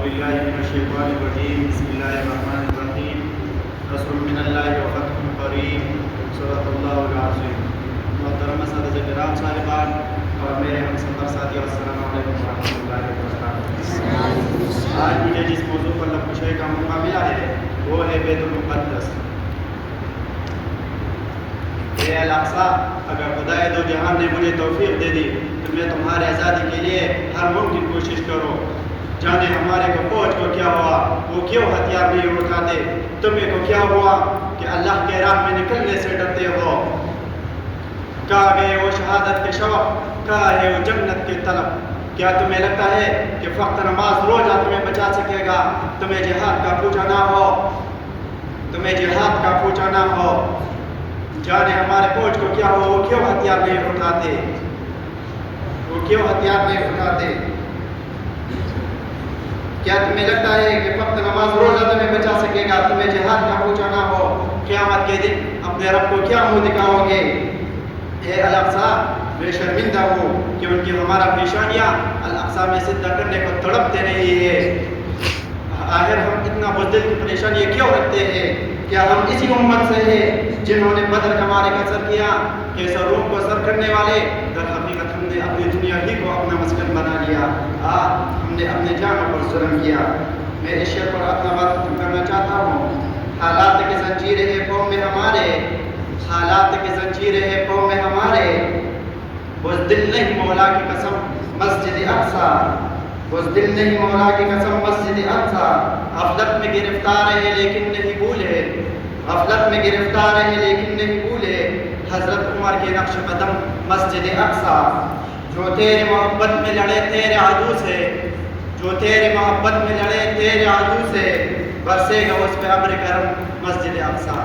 بالله من الشيطان الرجيم بسم الله الرحمن الرحيم رسول من الله وفتح قریب صدق اللہ العظیم. محترم اساتذہ کرام صاحبان اور میرے ہم سفر ساتھیوں، السلام علیکم ورحمۃ اللہ وبرکاتہ. آج مجھے جس موضوع پر لبکشائی کا موقع ملا ہے وہ ہے بیت المقدس. اے الاقصی، اگر خدائے دو جہان نے مجھے توفیق دے دی تو میں تمہارے آزادی کے لیے ہر ممکن کوشش کرو. جانے ہمارے کو فوج کو کیا ہوا، وہ کیوں ہتھیار نہیں اٹھاتے؟ تمہیں کو کیا ہوا کہ اللہ کے راہ میں نکلنے سے ڈرتے ہو؟ کہاں گئے وہ شہادت کے شوق، کہاں ہے وہ جنت کے طلب؟ کیا تمہیں لگتا ہے کہ فقط نماز روزہ تمہیں بچا سکے گا؟ تمہیں جہاد کا پوچھا نہ ہو، تمہیں جہاد کا پوچھا نہ ہو. جانے ہمارے فوج کو کیا ہو، وہ کیوں ہتھیار نہیں اٹھاتے؟ وہ کیوں ہتھیار نہیں اٹھاتے؟ کیا تمہیں لگتا ہے کہ فقط نماز روزہ تمہیں بچا سکے گا؟ تمہیں جہاد کا پوچھا نہ ہو. قیامت کے دن اپنے رب کو کیا منہ دکھاؤ گے؟ اے الاقصی، میں شرمندہ ہوں کہ ان کی ہمارا پیشانیاں الاقصی میں سجدہ کرنے کو تڑپتے رہی ہے. آخر ہم اتنا بزدل کی پریشانی کیوں رکھتے ہیں؟ کیا ہم اسی امت سے ہیں جنہوں نے بدر کا مارے کا سر کیا؟ کیسر روم کو سر کرنے والے در حقیقت ہم نے اپنی دنیا ہی کو اپنا مسکن بنا لیا. ہم نے اپنے جانوں پر ظلم کیا. میں اس شعر پر اپنا بات ختم کرنا چاہتا ہوں. حالات کے زنجیریں ہیں قوم میں ہمارے، حالات کے زنجیریں ہیں قوم میں ہمارے. بزدل نہیں مولا کی قسم مسجد اقصی، بزدل نہیں مولا کی قسم مسجد اقصی. غفلت میں گرفتار ہے لیکن نہیں بھولے، غفلت میں گرفتار ہے لیکن نہیں بھولے. حضرت عمر کے نقش قدم مسجد اقصی. جو تیرے محبت میں لڑے تیرے عدو سے، جو تیرے محبت میں لڑے تیرے عدو سے، برسے گا اس پہ ابر کرم مسجد اقصی.